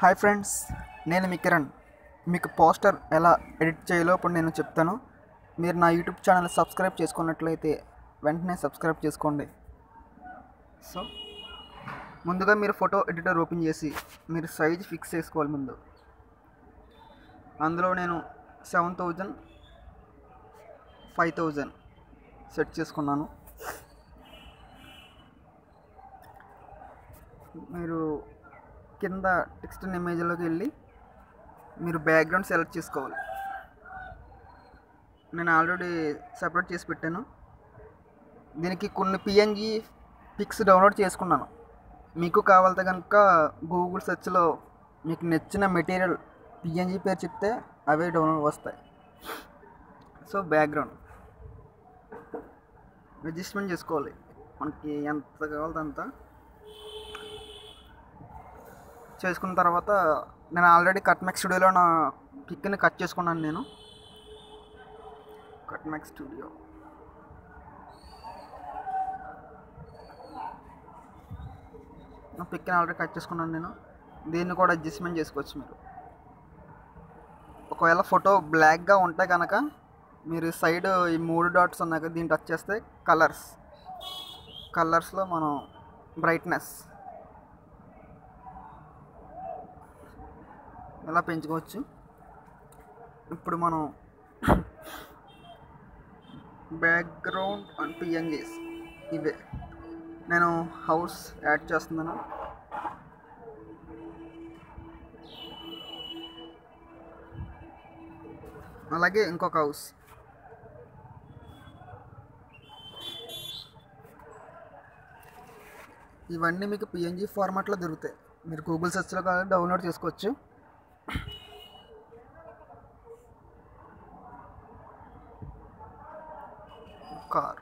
Hi friends, నేను మీ కిరణ్. మీకు poster ఎలా ఎడిట్ చేయాలో ఇప్పుడు నేను చెప్తాను. మీరు నా యూట్యూబ్ ఛానల్ సబ్స్క్రైబ్ చేసుకున్నట్లయితే వెంటనే సబ్స్క్రైబ్ చేసుకోండి. సో ముందుగా మీరు ఫోటో ఎడిటర్ ఓపెన్ చేసి మీరు సైజ్ ఫిక్స్ చేసుకోవాలి. ముందు అందులో నేను 7000 5000 సెట్ చేసుకున్నాను. మీరు కింద టెక్స్ట్ ఇమేజ్లోకి వెళ్ళి మీరు బ్యాక్గ్రౌండ్ సెలెక్ట్ చేసుకోవాలి. నేను ఆల్రెడీ సెపరేట్ చేసి పెట్టాను. దీనికి కొన్ని పిఎన్జీ పిక్స్ డౌన్లోడ్ చేసుకున్నాను. మీకు కావాలంటే కనుక గూగుల్ సెర్చ్లో మీకు నచ్చిన మెటీరియల్ పిఎన్జీ పేరు చెప్తే అవే డౌన్లోడ్ వస్తాయి. సో బ్యాక్గ్రౌండ్ అడ్జస్ట్మెంట్ చేసుకోవాలి. మనకి ఎంత కావాలంటే అంత చేసుకున్న తర్వాత నేను ఆల్రెడీ కట్మెక్స్ స్టూడియోలో నా పిక్ని కట్ చేసుకున్నాను. నేను కట్మెక్స్ స్టూడియో నా పిక్ని ఆల్రెడీ కట్ చేసుకున్నాను. నేను దీన్ని కూడా అడ్జస్ట్మెంట్ చేసుకోవచ్చు. మీరు ఒకవేళ ఫోటో బ్లాక్గా ఉంటే కనుక మీరు సైడ్ ఈ 3 డాట్స్ ఉన్నాయి కదా, దీన్ని టచ్ చేస్తే కలర్స్లో మనం బ్రైట్నెస్ ఎలా పెంచుకోవచ్చు. ఇప్పుడు మనం బ్యాక్గ్రౌండ్ అండ్ పిఎన్జీస్ ఇవే నేను హౌస్ యాడ్ చేస్తున్నాను. అలాగే ఇంకొక హౌస్. ఇవన్నీ మీకు పిఎన్జీ ఫార్మాట్లో దొరుకుతాయి. మీరు గూగుల్ సెర్చ్లో డౌన్లోడ్ చేసుకోవచ్చు. కార్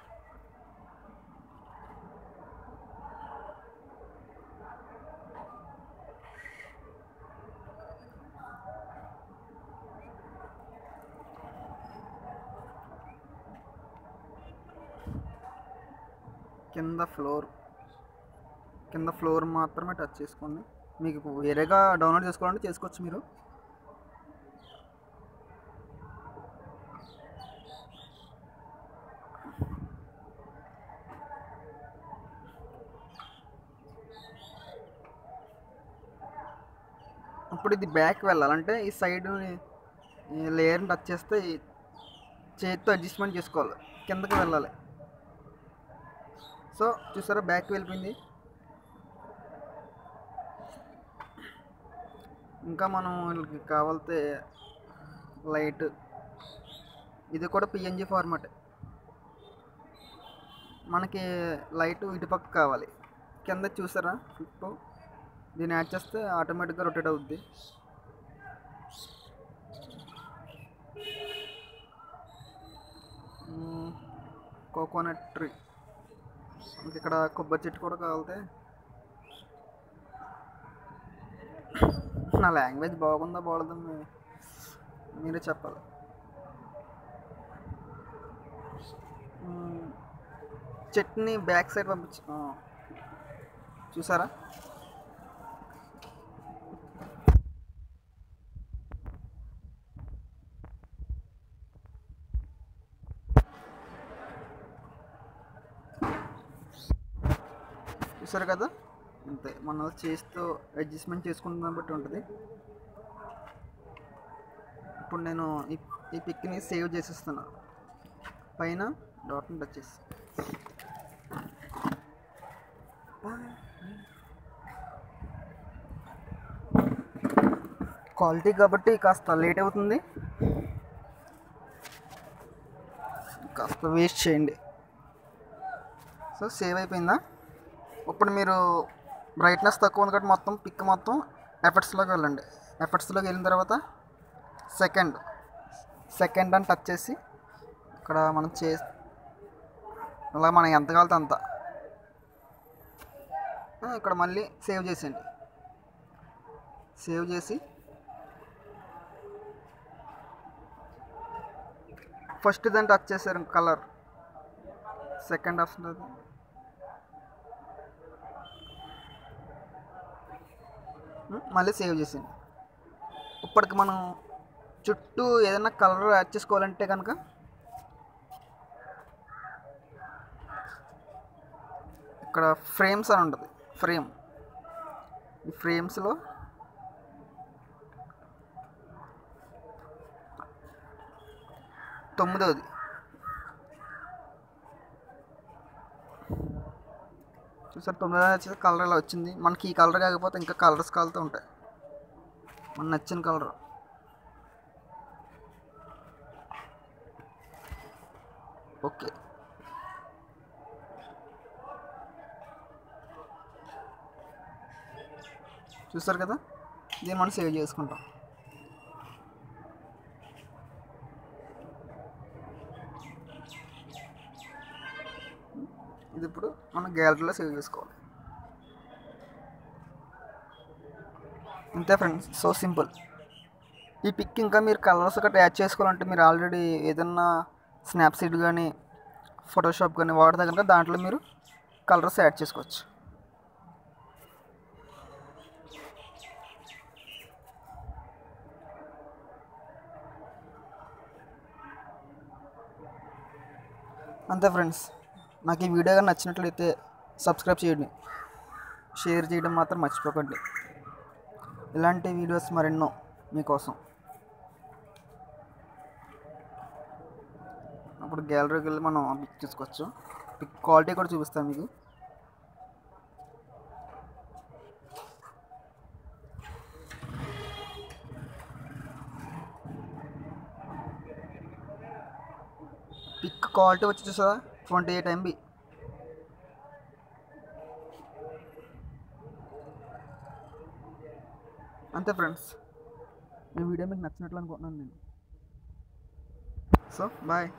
కింద ఫ్లోర్ మాత్రమే టచ్ చేసుకోండి. మీకు వేరేగా డౌన్లోడ్ చేసుకోవాలంటే చేసుకోవచ్చు. మీరు ఇప్పుడు ఇది బ్యాక్ వెళ్ళాలంటే ఈ సైడ్ లేయర్ని టచ్ చేస్తే చేతితో అడ్జస్ట్మెంట్ చేసుకోవాలి, కిందకి వెళ్ళాలి. సో చూసారా, బ్యాక్ వెళ్ళిపోయింది. ఇంకా మనం వీళ్ళకి కావాలితే లైట్, ఇది కూడా పిఎన్జీ ఫార్మాట్. మనకి లైట్ ఇటుపక్క కావాలి. కింద చూసారా ఫ్లిప్, దీన్ని యాడ్ చేస్తే ఆటోమేటిక్గా రొటేట్ అవుద్ది. కోకోనట్ ట్రీ, మనకి ఇక్కడ కొబ్బరి చెట్టు కూడా కావాలితే. నా లాంగ్వేజ్ బాగుందా బాగుందా మీరే చెప్పాలి. చెట్ని బ్యాక్ సైడ్ పంపించ చూసారా, చూసారు కదా. అంతే, మనం చేస్తూ అడ్జస్ట్మెంట్ చేసుకుంటున్న బట్టి ఉంటుంది. ఇప్పుడు నేను ఈ పిక్ని సేవ్ చేసేస్తున్నా. పైన డాట్ని టచ్ చేసి క్వాలిటీ కాబట్టి కాస్త లేట్ అవుతుంది, కాస్త వేస్ట్ చేయండి. సో సేవ్ అయిపోయిందా. ఇప్పుడు మీరు బ్రైట్నెస్ తక్కువ ఉంది కాబట్టి మొత్తం పిక్ మొత్తం ఎఫెక్ట్స్లోకి వెళ్ళండి. ఎఫెక్ట్స్లోకి వెళ్ళిన తర్వాత సెకండ్ అని టచ్ చేసి ఇక్కడ మనం అలా మనం ఎంత కావాలితే అంత ఇక్కడ మళ్ళీ సేవ్ చేసేయండి. సేవ్ చేసి ఫస్ట్ దాన్ని టచ్ చేశారు కలర్, సెకండ్ ఆప్షన్ మళ్ళీ సేవ్ చేసాను. ఇప్పటికి మనం చుట్టూ ఏదైనా కలర్ యాడ్ చేసుకోవాలంటే కనుక ఇక్కడ ఫ్రేమ్స్ అని ఉంటుంది. ఈ ఫ్రేమ్స్లో తొమ్మిదవది చూసారు. తొమ్మిదవది వచ్చేసి కలర్ ఇలా వచ్చింది. మనకి ఈ కలర్ కాకపోతే ఇంకా కలర్స్ కాలుతూ ఉంటాయి. మనకు నచ్చిన కలర్ ఓకే. చూసారు కదా, దీన్ని మనం సేవ్ చేసుకుంటాం. ఇది ఇప్పుడు మనం గ్యాలరీలో సేవ్ చేసుకోవాలి. అంతే ఫ్రెండ్స్, సో సింపుల్. ఈ పిక్ ఇంకా మీరు కలర్స్ గట్రా యాడ్ చేసుకోవాలంటే మీరు ఆల్రెడీ ఏదన్నా స్నాప్సీడ్ కానీ ఫోటోషాప్ కానీ వాడితే కనుక దాంట్లో మీరు కలర్స్ యాడ్ చేసుకోవచ్చు. అంతే ఫ్రెండ్స్, నాకు ఈ వీడియో కానీ నచ్చినట్లయితే సబ్స్క్రైబ్ చేయండి, షేర్ చేయడం మాత్రం మర్చిపోకండి. ఇలాంటి వీడియోస్ మరెన్నో మీకోసం. అప్పుడు గ్యాలరీకి వెళ్ళి మనం పిక్ చూసుకోవచ్చు. పిక్ క్వాలిటీ కూడా చూపిస్తాను మీకు. పిక్ క్వాలిటీ వచ్చి చూసారా, 28 MB. అంతే ఫ్రెండ్స్, ఈ వీడియో మీకు నచ్చినట్లు అనుకుంటున్నాను నేను. So bye.